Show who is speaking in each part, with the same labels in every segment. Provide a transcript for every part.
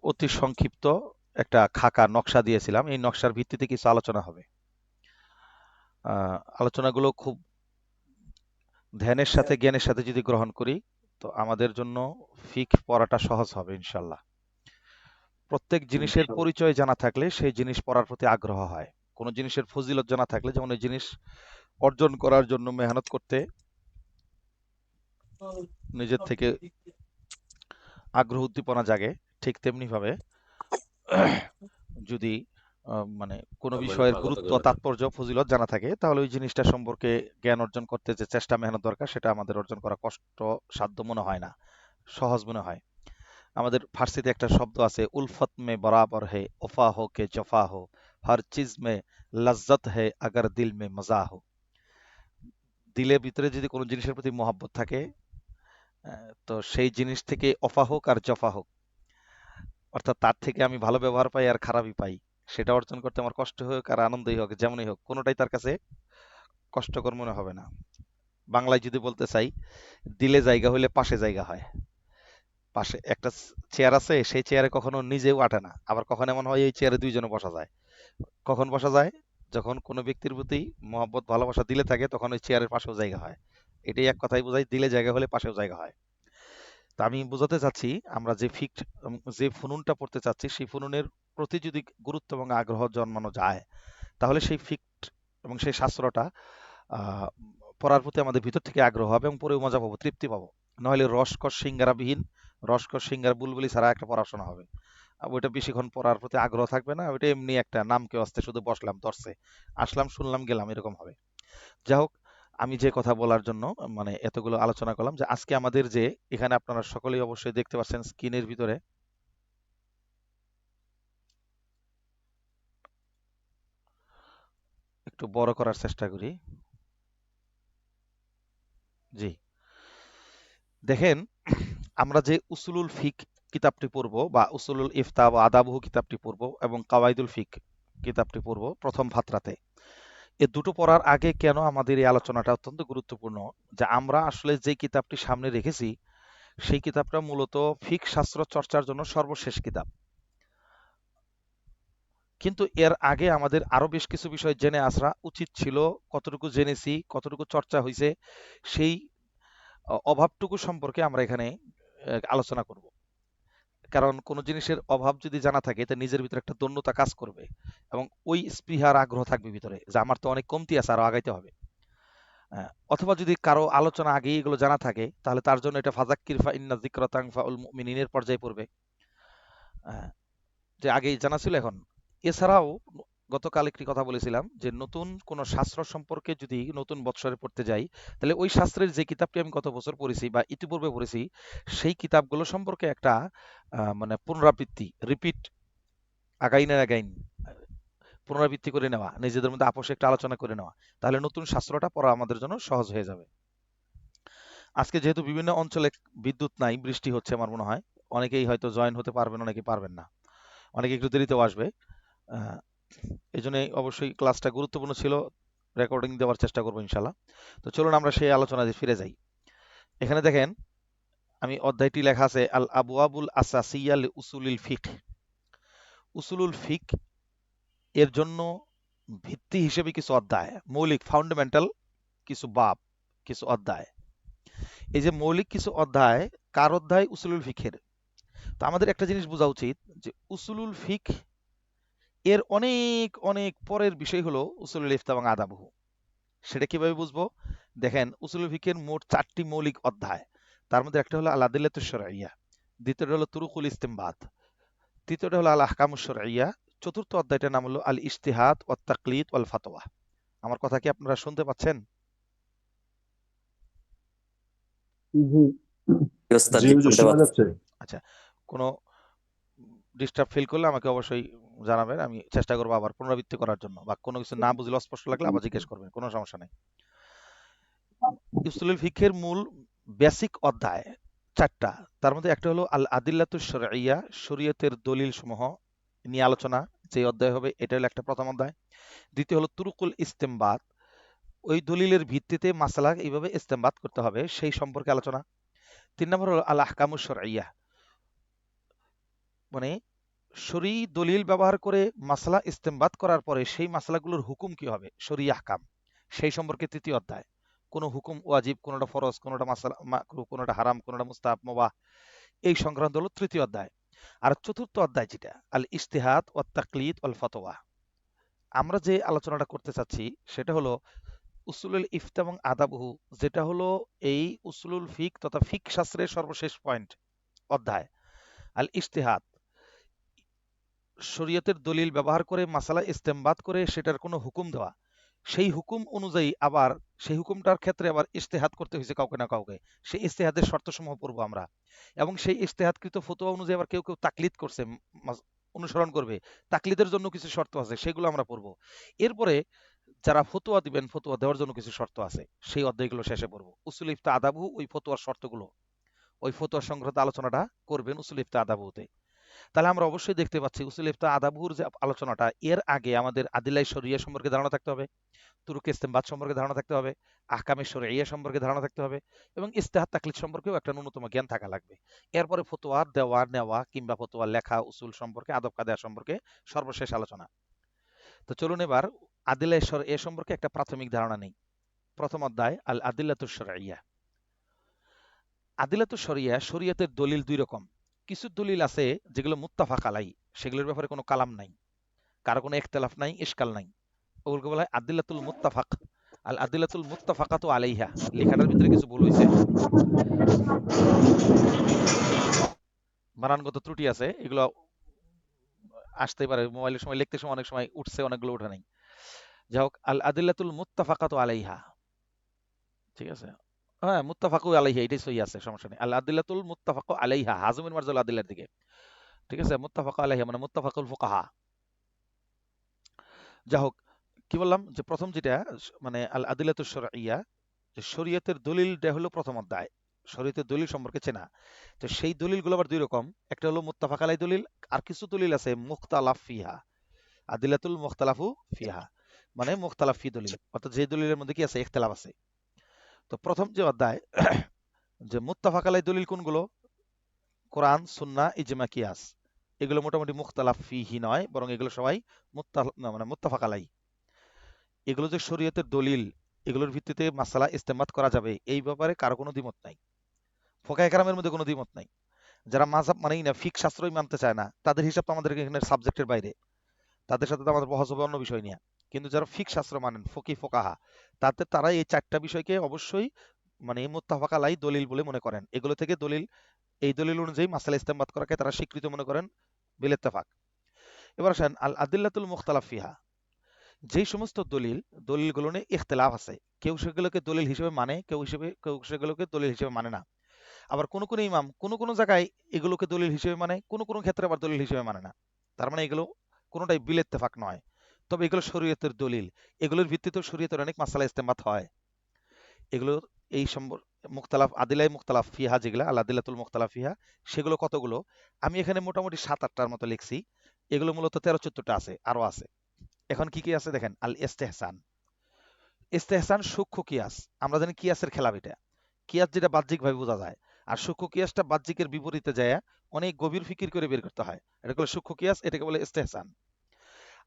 Speaker 1: অতি সংক্ষিপ্ত একটা খাকা নকশা দিয়েছিলাম। এই নকশার ভিত্তিতে কিছু আলোচনা হবে। আলোচনাগুলো খুব ধ্যানের সাথে জ্ঞানের সাথে যদি গ্রহণ করি তো আমাদের জন্য ফিকহ পড়াটা সহজ হবে ইনশাল্লাহ। প্রত্যেক জিনিসের পরিচয় জানা থাকলে সেই জিনিস পড়ার প্রতি আগ্রহ হয়। কোনো জিনিসের ফজিলত জানা থাকলে, যেমন ওই জিনিস অর্জন করার জন্য মেহনত করতে নিজের থেকে আগ্রহ উদ্দীপনা জাগে, ঠিক তেমনি ভাবে যদি মানে কোনো বিষয়ের গুরুত্ব, তাৎপর্য, ফজিলত জানা থাকে তাহলে ওই জিনিসটা সম্পর্কে জ্ঞান অর্জন করতে যে চেষ্টা মেহনত দরকার সেটা আমাদের অর্জন করা কষ্ট সাধ্য মনে হয় না, সহজ মনে হয়। আমাদের ফার্সিতে একটা শব্দ আছে, উলফত মে বরাবর হে ওফা হো কে জফা হো, হর চিজ মে লজ্জত হে আগার দিল মে মজা হো। দিলের ভিতরে যদি কোনো জিনিসের প্রতি মহব্বত থাকে তো সেই জিনিস থেকে অফা হোক আর জফা হোক, অর্থাৎ তার থেকে আমি ভালো ব্যবহার পাই আর খারাপই পাই, সেটা অর্জন করতে আমার কষ্ট হোক আর আনন্দই হোক, যেমনই হোক, কোনোটাই তার কাছে কষ্টকর মনে হবে না। বাংলায় যদি বলতে চাই, দিলে জায়গা হইলে পাশে জায়গা হয়। পাশে একটা চেয়ার আছে, সেই চেয়ারে কখনো নিজেও আটে না, আবার কখন এমন হয় এই চেয়ারে দুইজনে বসা যায়। কখন বসা যায়? যখন কোনো ব্যক্তির প্রতি মহব্বত ভালোবাসা দিলে থাকে তখন ওই চেয়ারের পাশেও জায়গা হয়। এটাই এক কথাই বোঝায়, দিলে জায়গা হলে পাশেও জায়গা হয়। তা আমি বোঝাতে চাচ্ছি, আমরা যে যে ফুনুনটা পড়তে চাচ্ছি সেই ফুনুনের প্রতি যদি গুরুত্ব এবং আগ্রহ জন্মানো যায় তাহলে সেই ফিক্ট এবং সেই শাস্ত্রটা আহ, পড়ার প্রতি আমাদের ভিতর থেকে আগ্রহ হবে এবং পড়েও মজা পাবো, তৃপ্তি পাবো। নাহলে রসকস সিঙ্গারাবিহীন, রসকস সিঙ্গারা বুলবুলি ছাড়া একটা পড়াশোনা হবে। ওইটা বেশিক্ষণ পড়ার প্রতি আগ্রহ থাকবে না, ওইটা এমনি একটা নাম কেউ আসতে শুধু বসলাম, দর্শে আসলাম, শুনলাম, গেলাম, এরকম হবে। যাই হোক, আমি যে কথা বলার জন্য মানে এতগুলো আলোচনা করলাম, যে আজকে আমাদের যে এখানে আপনারা সকলেই অবশ্যই দেখতে পাচ্ছেন স্ক্রিনের ভিতরে, একটু বড় করার চেষ্টা করি। জি, দেখেন, আমরা যে উসুলুল ফিক কিতাবটি পড়ব বা উসুলুল ইফতা বা আদাবহু কিতাবটি পড়ব এবং কাওয়াইদুল ফিক কিতাবটি পড়ব প্রথম ফাতরাতে, এ দুটো পড়ার আগে কেন আমাদের এই আলোচনাটা অত্যন্ত গুরুত্বপূর্ণ, যে আমরা আসলে যে কিতাবটি সামনে রেখেছি সেই কিতাবটা মূলত ফিক শাস্ত্র চর্চার জন্য সর্বশেষ কিতাব। কিন্তু এর আগে আমাদের আরো বেশ কিছু বিষয় জেনে আসা উচিত ছিল। কতটুকু জেনেছি, কতটুকু চর্চা হয়েছে, সেই অভাবটুকু সম্পর্কে আমরা এখানে আলোচনা করব। কারণ কোনো জিনিসের অভাব যদি জানা থাকে তা নিজের ভিতরে একটা দন্যতা কাজ করবে এবং ওই স্পৃহার আগ্রহ থাকবে ভিতরে, যে আমার তো অনেক কমতি আছে, আরো আগাইতে হবে। অথবা যদি কারো আলোচনা আগেই এগুলো জানা থাকে তাহলে তার জন্য এটা ফাজাক্কির ফা ইন্না যিকরা তানফাউল মুমিনিনের পর্যায়ে পড়বে। আহ, যে আগেই জানা ছিল এখন। এছাড়াও গতকাল একটি কথা বলেছিলাম যে নতুন কোন শাস্ত্র সম্পর্কে যদি নতুন বৎসরে পড়তে যাই তাহলে ওই শাস্ত্রের যে কিতাবটি আমি গত বছর পড়েছি বা ইতিপূর্বে পড়েছি সেই কিতাবগুলো সম্পর্কে একটা মানে পুনরাবৃত্তি, রিপিট, আগাইন আগাইন, পুনরাবৃত্তি করে নেওয়া, নিজেদের মধ্যে আপোষে একটা আলোচনা করে নেওয়া, তাহলে নতুন শাস্ত্রটা পড়া আমাদের জন্য সহজ হয়ে যাবে। আজকে যেহেতু বিভিন্ন অঞ্চলে বিদ্যুৎ নাই, বৃষ্টি হচ্ছে, আমার মনে হয় অনেকেই হয়তো জয়েন হতে পারবেন, অনেকে পারবেন না, অনেকে একটু দেরিতেও আসবে। আহ, এই জন্য অবশ্যই ক্লাসটা গুরুত্বপূর্ণ ছিল, রেকর্ডিং দেওয়ার চেষ্টা করবো ইনশাল্লাহ। তো চলুন আমরা সেই আলোচনায় ফিরে যাই। এখানে দেখেন, আমি অধ্যায়টি লেখা আছে আল আবওয়াবুল আসাসিয়া লি উসুলিল ফিক। উসুলুল ফিক এর জন্য ভিত্তি হিসেবে কিছু অধ্যায়, মৌলিক ফাউন্ডামেন্টাল কিছু বাব, কিছু অধ্যায়। এই যে মৌলিক কিছু অধ্যায়, কার অধ্যায়? উসুলুল ফিকের। তো আমাদের একটা জিনিস বোঝা উচিত যে উসুলুল ফিক এর অনেক অনেক পরের বিষয় হলো উসুলুল ইফতা এবং আদাবহু। সেটা কিভাবে বুঝবো? দেখেন, উসুলুল ফিকের মোট 4টি মৌলিক অধ্যায়। তার মধ্যে একটা হলো আল আদিল্লাতুশ শারঈয়া, দ্বিতীয়টা হলো তুরুকুল ইস্তিমবাত, তৃতীয়টা হলো আল আহকামুশ শারঈয়া, চতুর্থ অধ্যায়টার নাম হলো আল ইজতিহাদ ওয়াত তাকলিদ ওয়াল ফাতওয়া। আমার কথা কি আপনারা শুনতে পাচ্ছেন?
Speaker 2: জি।
Speaker 3: ওস্তাদ,
Speaker 2: জি
Speaker 3: জি
Speaker 2: হুজুর,
Speaker 3: শুনতে
Speaker 2: শোনা
Speaker 3: পাচ্ছি।
Speaker 2: যাচ্ছে।
Speaker 1: আচ্ছা, কোনো ডিস্টার্ব ফিল করলে আমাকে অবশ্যই জানাবেন, আমি চেষ্টা করবো আবার পুনরাবৃত্তি করার জন্য, বা কোনো কিছু না বুঝলে অস্পষ্ট লাগলে আবার জিজ্ঞেস করবেন, কোনো সমস্যা নেই। উসুলুল ফিকের মূল বেসিক অধ্যায় 4টা। তার মধ্যে একটা হলো আল আদিল্লাতুশ শারঈয়া, শরীয়তের দলিল সমূহ নিয়ে আলোচনা, যে অধ্যায় হবে এটা হলো একটা প্রথম অধ্যায়। দ্বিতীয় হলো তুরুকুল ইস্তেমবাত, ওই দলিলের ভিত্তিতে মাসালা এইভাবে ইস্তেমবাত করতে হবে সেই সম্পর্কে আলোচনা। 3 নম্বর হলো আল আহকামুশ শারঈয়া, মানে শরী দলিল ব্যবহার করে মাসলা ইস্তেমবাদ করার পরে সেই মাসলাগুলোর হুকুম কি হবে, শরী আহকাম, সেই সম্পর্কে তৃতীয় অধ্যায়। কোন হুকুম ওয়াজিব, কোনটা ফরজ, কোনটা মাসলা মাকরুহ, কোনটা হারাম, কোনটা মুস্তাহাব মুবাহ, এই সংক্রান্ত হলো তৃতীয় অধ্যায়। আর চতুর্থ অধ্যায় যেটা আল ইজতিহাদ ওয়াত তাকলিদ ওয়াল ফতোয়া, আমরা যে আলোচনাটা করতে চাচ্ছি সেটা হলো উসুলুল ইফতা এবং আদাবহু, যেটা হলো এই উসুলুল ফিক তথা ফিক শাস্ত্রের সর্বশেষ পয়েন্ট অধ্যায়। আল ইজতিহাদ, শরীয়তের দলিল ব্যবহার করে মাসালা ইস্তেমবাদ করে সেটার কোনো হুকুম দেওয়া, সেই হুকুম অনুযায়ী আবার সেই হুকুমটার ক্ষেত্রে আবার ইজতেহাদ করতে হয়েছে কাউকে না কাউকে, সেই ইজতেহাদের শর্তসমূহ পড়বো আমরা। এবং সেই ইজতেহাদকৃত ফতোয়া অনুযায়ী আবার কেউ কেউ তাকলিদ করছে, অনুসরণ করবে, তাকলিদের জন্য কিছু শর্ত আছে, সেগুলো আমরা পড়বো। এরপরে যারা ফতোয়া দিবেন, ফতোয়া দেওয়ার জন্য কিছু শর্ত আছে, সেই অধ্যায়গুলো শেষে পড়বো। উসুল ইফতা আদাবু, ওই ফতোয়ার শর্তগুলো, ওই ফতোয়ার সংক্রান্ত আলোচনাটা করবেন উসুল ইফতা আদাবুতে। তাহলে আমরা অবশ্যই দেখতে পাচ্ছি উসুল ইফতা আদাবুর যে আলোচনাটা, এর আগে আমাদের আদিলাই শরিয়া সম্পর্কে ধারণা থাকতে হবে, তুরুক ইস্তেমবাদ সম্পর্কে ধারণা থাকতে হবে, আহকামে শরিয়া সম্পর্কে ধারণা থাকতে হবে, এবং ইস্তেহাদ তাকলিদ সম্পর্কেও একটা ন্যূনতম জ্ঞান থাকা লাগবে। এরপরে ফতোয়া দেওয়া নেওয়া কিংবা ফতোয়া লেখা, উসুল সম্পর্কে, আদব কায়দা সম্পর্কে সর্বশেষ আলোচনা। তো চলুন এবার আদিলাই এ সম্পর্কে একটা প্রাথমিক ধারণা নেই। প্রথম অধ্যায় আল আদিল্লাতুশ শরঈয়া। আদিলাতুশ শরিয়া, শরিয়তের দলিল দুই রকম। কিছু দলিল আছে যেগুলো মুত্তাফাক আলাই, সেগুলোর ব্যাপারে কোনো কালাম নাই, কারো কোনো ইখতিলাফ নাই, ইশকাল নাই, ওগুলোকে বলা হয় আদিল্লাতুল মুত্তাফাক। আল আদিল্লাতুল মুত্তাফাকাতু আলাইহা, লেখাটার ভিতরে কিছু ভুল হয়েছে, বানানগত ত্রুটি আছে, এগুলো আসতেই পারে, মোবাইলের সময় লিখতে সময় অনেক সময় উঠছে, অনেকগুলো উঠে নাই। যাই হোক, আল আদিল্লাতুল মুত্তাফাকাতু আলাইহা, ঠিক আছে, হ্যাঁ মুত্তাফাকু আলাইহা এটাই সহি আছে, সমস্যা নেই। আল আদিল্লাতুল মুত্তাফাকু আলাইহা, হাজমিন মারজুল আদিল্লার দিকে, ঠিক আছে, মুত্তাফাকু আলাইহা মানে মুত্তাফাকুল ফুকাহা। যা হোক, কি বললাম যে প্রথম যেটা মানে আল আদিলাতুশ শরঈয়া, যে শরীয়তের দলিলটা হলো প্রথম অধ্যায়, শরীয়তের দলিল সম্পর্কে চেনা। তো সেই দলিলগুলো আবার দুই রকম, একটা হলো মুত্তাফাক আলাই দলিল, আর কিছু দলিল আছে মুখতালাফ ফিহা, আদিলাতুল মুখতালাফু ফিহা, মানে মুখতালাফ ফি দলিল, অর্থাৎ যে দলিলের মধ্যে কি আছে, ইখতিলাফ আছে। তো প্রথম যে অধ্যায় যে মুত্তাফাক আলাই দলিল কোনগুলো, কোরআন, সুন্নাহ, ইজমা, কিয়াস, এগুলো মোটামুটি মুখতালাফ ফিহি নয়, বরং এগুলো সবাই মানে মুত্তাফাক আলাই। এগুলো যে শরীয়তের দলিল, এগুলোর ভিত্তিতে মাসালা ইস্তেমাত করা যাবে, এই ব্যাপারে কারো কোনো দ্বিমত নাই, ফোকায়ে কেরামের মধ্যে কোনো দ্বিমত নাই। যারা মাযহাব মানেই না, ফিক শাস্ত্রই মানতে চায় না, তাদের হিসাব তো আমাদের এখানে সাবজেক্টের বাইরে, তাদের সাথে তো আমাদের বহস হবে অন্য বিষয় নিয়ে। কিন্তু যারা ফিক শাস্ত্র মানেন, ফোকাহা, তারা এই চারটা বিষয়কে অবশ্যই মানে মুত্তাফাক আলাই দলিল বলে মনে করেন। এগুলো থেকে দলিল, এই দলিল অনুযায়ী মাসালা ইস্তেমাত করাকে তারা স্বীকৃত মনে করেন, বিল ইত্তেফাক। এবার আসেন আল আদিল্লাতুল মুখতালাফ ফিহা, যেই সমস্ত দলিলগুলো নিয়ে ইখতিলাফ আছে, কেউ সেগুলোকে দলিল হিসেবে মানে, কেউ সেগুলোকে দলিল হিসেবে মানে না। আবার কোন কোন ইমাম কোন কোন জায়গায় এগুলোকে দলিল হিসেবে মানে, কোন কোন ক্ষেত্রে আবার দলিল হিসেবে মানে না। তার মানে এগুলো কোনোটাই বিল ইত্তেফাক নয়, তবে এগুলো শরীয়তের দলিল, এগুলোর ভিত্তিতে শরীয়তের অনেক মাসালা ইস্তেমাত হয়। এগুলো এই সম্পর্ক মুখতালাফ আদিলাই মুখতালাফ ফিহা, যেগুলো আল আদিল্লাতুল মুখতালাফ ফিহা, সেগুলো কতগুলো, আমি এখানে মোটামুটি ৭-৮টার মতো লিখছি। এগুলো মূলত ১৩-১৪টা আছে, আরো আছে। এখন কি কি আছে দেখেন, আল ইস্তেহসান। ইস্তেহসান সূক্ষ্ম কিয়াস, আমরা জানি কিয়াসের খেলা এটা, কিয়াস যেটা বাহ্যিকভাবে বোঝা যায়, আর সূক্ষ্ম কিয়াসটা বাহ্যিকের বিপরীতে যায় অনেক গভীর ফিকির করে বের করতে হয়, এটা বলে সূক্ষ্ম কিয়াস, এটাকে বলে ইস্তেহসান।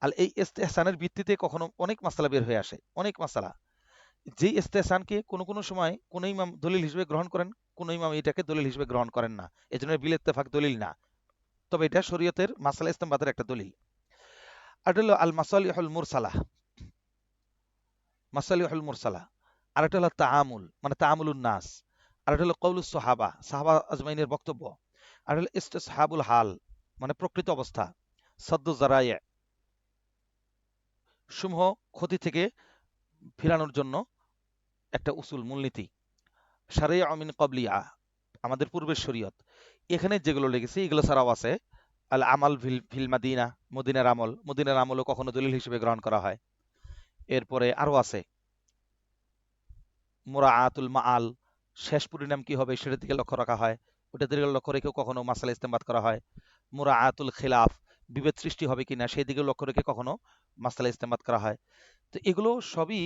Speaker 1: আর এই ইস্তেহসানের ভিত্তিতে কখনো অনেক মাসালা বের হয়ে আসে, অনেক মাসালা, যে ইস্তেহসানকে কোনো কোনো সময় কোন ইমাম দলিল হিসেবে গ্রহণ করেন, কোন ইমাম এটাকে দলিল হিসেবে গ্রহণ করেন না, এজন্য বিল ইত্তেফাক দলিল না, তবে এটা শরীয়তের মাসালা ইস্তেমবাদের একটা দলিল। আর এটা হলো আল মাসালিহুল মুরসালাহ, মাসালিহুল মুরসালা। আর এটা হলো তাআমুল, মানে তাআমুলুন নাস। আর এটা হলো কওলুস সাহাবা, সাহাবা আজমাইনের বক্তব্য। আর হলো ইসতিসহাবুল হাল, মানে প্রকৃত অবস্থা। সাদ্দু জারায়ে, সমূহ ক্ষতি থেকে ফিরানোর জন্য একটা উসুল, মূলনীতি। শারিয়া মিন ক্বাবলিয়া, আমাদের পূর্বের শরীয়ত। এখানে যেগুলো লেগেছে এগুলো ছাড়াও আছে আল আমাল ফিল ফিল মাদিনা, মদিনার আমল, মদিনার আমলও কখনো দলিল হিসেবে গ্রহণ করা হয়। এরপরে আরো আছে মুরাআতুল মাআল, শেষ পরিণাম কি হবে সেটার দিকে লক্ষ্য রাখা হয়, ওটার দিকে লক্ষ্য রেখেও কখনো মাসালা ইস্তেমবাদ করা হয়। মুরাআতুল খিলাফ, বিভেদ সৃষ্টি হবে কিনা সেই দিকে লক্ষ্য রেখে কখনো মাসালা ইস্তেমবাদ করা হয়। তো এগুলো সবই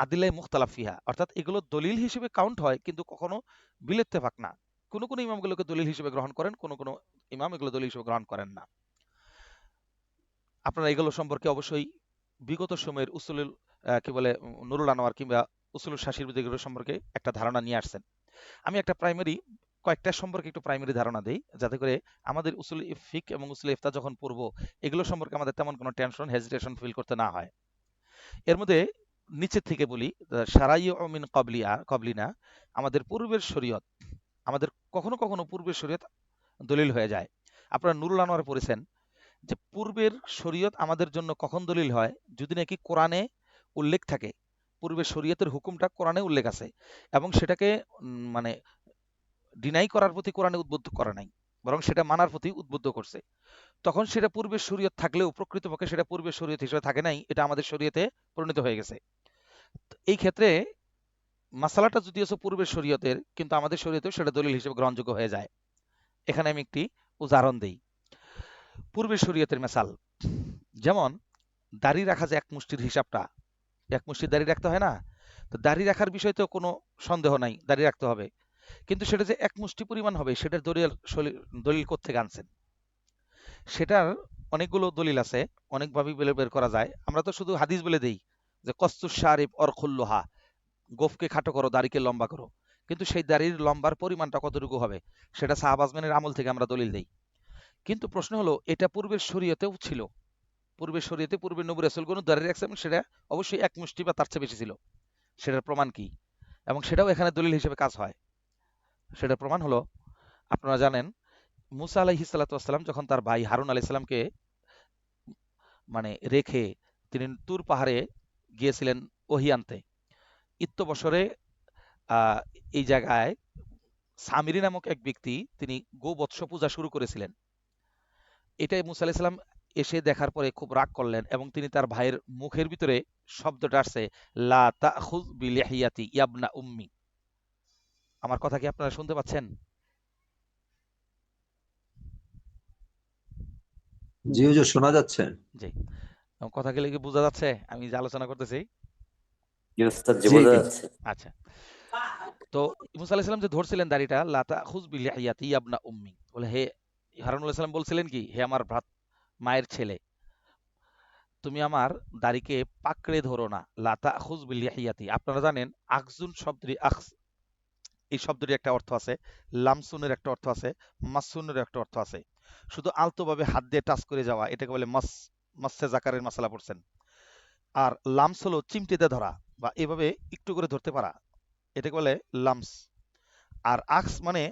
Speaker 1: আদিলাই মুখতালাফ ফিহা, অর্থাৎ এগুলো দলিল হিসেবে কাউন্ট হয়, কিন্তু কখনো বিল ইত্তেফাক না। কোন কোন ইমামগুলোকে দলিল হিসেবে গ্রহণ করেন, কোন কোন ইমাম এগুলো দলিল হিসেবে গ্রহণ করেন না। আপনারা এগুলো সম্পর্কে অবশ্যই বিগত সময়ের উসুলুল কি বলে নুরুল আনোয়ার কিংবা উসুলুল শাসির এগুলো সম্পর্কে একটা ধারণা নিয়ে আসছেন। আমি একটা কয়েকটা সম্পর্কে একটু প্রাইমারি ধারণা দেই, যাতে করে আমাদের উসুল ফিক এবং উসুল ইফতা যখন পড়বো এগুলো সম্পর্কে আমাদের তেমন কোনো টেনশন হেজিটেশন ফিল করতে না হয়। এর মধ্যে নিচের থেকে বলি, সারাইউ মিন কবলিনা, আমাদের পূর্বের শরীয়ত, আমাদের কখনো কখনো পূর্বের শরীয়ত দলিল হয়ে যায়। আপনারা নুরুল আনোয়ার পড়েছেন যে পূর্বের শরীয়ত আমাদের জন্য কখন দলিল হয়, যদি নাকি কোরআনে উল্লেখ থাকে, পূর্বের শরীয়তের হুকুমটা কোরআনে উল্লেখ আছে এবং সেটাকে মানে ডিনাই করার প্রতি কোরআনে উদ্বুদ্ধ করা নাই, বরং সেটা মানার প্রতি উদ্বুদ্ধ করছে। তখন সেটা পূর্বের শরীয়ত থাকলেও প্রকৃতপক্ষে সেটা পূর্বের শরীয়ত হিসেবে থাকে নাই, এটা আমাদের শরীয়তে পরিণত হয়ে গেছে। এই ক্ষেত্রে মাসালাটা যদিও পূর্বের শরীয়তের, কিন্তু আমাদের শরীয়তেও সেটা দলিল হিসেবে গ্রহণযোগ্য হয়ে যায়। এখানে আমি একটি উদাহরণ দিই। পূর্বের শরীয়তের মেসাল, যেমন দাড়ি রাখা, যে এক মুষ্টির হিসাবটা, এক মুষ্টির দাড়ি রাখতে হয় না, তো দাড়ি রাখার বিষয়ে তো কোনো সন্দেহ নাই, দাড়ি রাখতে হবে, কিন্তু সেটা যে এক মুষ্টি পরিমাণ হবে সেটার দলিল কোত্থেকে আনছেন? সেটার অনেকগুলো দলিল আছে, অনেকভাবেই বের করা যায়। আমরা তো শুধু হাদিস বলে দেই যে কস্তুর শারিফ অর খুল্লুহা, গোফকে খাটো করো, দাড়িকে লম্বা করো, কিন্তু সেই দাড়ির লম্বার পরিমাণটা কতটুকু হবে সেটা সাহাবাজমানের আমল থেকে আমরা দলিল দেই। কিন্তু প্রশ্ন হলো, এটা পূর্বের শরীয়তেও ছিল, পূর্বের শরীয়তে পূর্বের নবী রাসূলগণ দাঁড়িয়ে রাখছেন, সেটা অবশ্যই এক মুষ্টি বা তার চেয়ে বেশি ছিল। সেটার প্রমাণ কি? এবং সেটাও এখানে দলিল হিসেবে কাজ হয়। সেটার প্রমাণ হলো, আপনারা জানেন মুসা আলাইহিস সালাতু ওয়াসসালাম যখন তার ভাই হারুন আলাইহিস সালামকে রেখে তিনি তুর পাহাড়ে গিয়েছিলেন ওহী আনতে, ইত্যবসরে আহ, এই জায়গায় সামিরি নামক এক ব্যক্তি তিনি গোবৎস পূজা শুরু করেছিলেন। এটাই মুসা আলাইহিস সালাম এসে দেখার পরে খুব রাগ করলেন এবং তিনি তার ভাইয়ের মুখের ভিতরে শব্দটা আসছে, লা তাখুয বিলিহিয়াতি ইয়াবনা উম্মি। আমার কথা কি আপনারা শুনতে পাচ্ছেন?
Speaker 3: জি হুজুর, শোনা যাচ্ছে।
Speaker 1: জি। আমার কথা কি বোঝা যাচ্ছে আমি যে আলোচনা করতেছি?
Speaker 4: জি ওস্তাদ, জি
Speaker 3: জি
Speaker 4: বোঝা যাচ্ছে।
Speaker 1: আচ্ছা। তো মুসা আলাইহিস সালাম যে ধরছিলেন দাড়িটা, লা তাখুয বিলিহিয়াতি ইয়াবনা উম্মি, বলে হে হারুন আলাইহিস সালাম বলছিলেন কি, হে আমার মায়ের ছেলে, তুমি আমার দাড়িকে পাকড়ে ধরো না, লা তাখুয বিলিহিয়াতি। আপনারা জানেন আখজুন শব্দটি, এই শব্দটির একটা অর্থ আছে, লামসুনের একটা অর্থ আছে, মাসসুনের একটা অর্থ আছে। শুধু আলতোভাবে হাত দিয়ে টাচ করে যাওয়া, এটাকে বলে মাসসে জাকারের মাসালা পড়ছেন। আর লামস হলো চিমটিতে ধরা বা এভাবে একটু করে ধরতে পারা, এটাকে বলে লামস। আর আকস মানে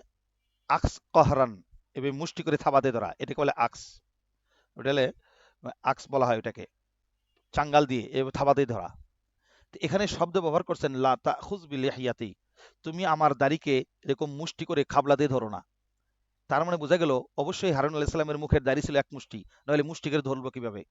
Speaker 1: আকস কহরান, এভাবে মুষ্টি করে থাবাতে ধরা, এটাকে বলে আকস। ওটা হলে আকস বলা হয় ওটাকে, চাঙ্গাল দিয়ে এভাবে থাবাতে ধরা। তো এখানে শব্দ ব্যবহার করছেন লা তাখুয বিলিহিয়াতি, তুমি আমার দাড়িকে এরকম মুষ্টি করে খাবলা দিয়ে ধরো না। তার মানে বোঝা গেল অবশ্যই হারুন আলাইহিস সালামের মুখের দাড়ি ছিল এক মুষ্টি, নইলে মুষ্টি করে ধরবো কিভাবে?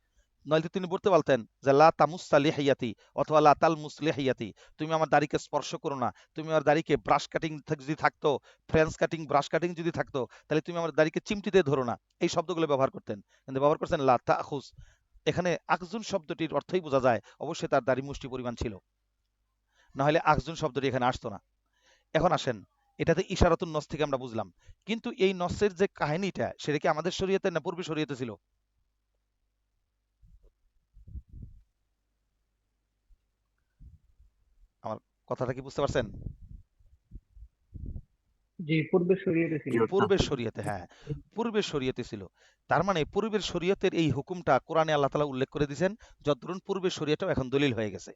Speaker 1: নইলে তিনি বলতে পারতেন যে লা তামুসসা লিহিয়াতি অথবা লা তালমুস লিহিয়াতি, তুমি আমার দাড়িকে স্পর্শ করো না, তুমি আমার দাড়িকে ব্রাশ কাটিং যদি থাকতো, ফ্রেঞ্চ কাটিং ব্রাশ কাটিং যদি থাকতো, তাহলে তুমি আমার দাড়িকে চিমটিতে ধরো না, এই শব্দগুলো ব্যবহার করতেন। কিন্তু ব্যবহার করছেন লা তাখুজ। এখানে আকজুন শব্দটির অর্থই বোঝা যায় অবশ্যই তার দাড়ি মুষ্টি পরিমাণ ছিল, না হলে আকজুন শব্দটি এখানে আসতো না। এখন আসেন, এটাতে ইশারাতুন নস থেকে আমরা বুঝলাম, কিন্তু এই নসের যে কাহিনীটা সেটা কি আমাদের শরীয়তে না পূর্বে শরীয়তে ছিল? আমার কথাটা কি বুঝতে পারছেন?
Speaker 2: জি, পূর্বের শরীয়তে ছিল।
Speaker 4: জি ওস্তাদ।
Speaker 1: পূর্বের শরীয়তে, হ্যাঁ, পূর্বের শরীয়তে ছিল। তার মানে পূর্বের শরীয়তের এই হুকুমটা কোরআনে আল্লাহ তাআলা উল্লেখ করে দিয়েছেন, যতদূর পূর্বের শরীয়তটাও এখন দলিল হয়ে গেছে।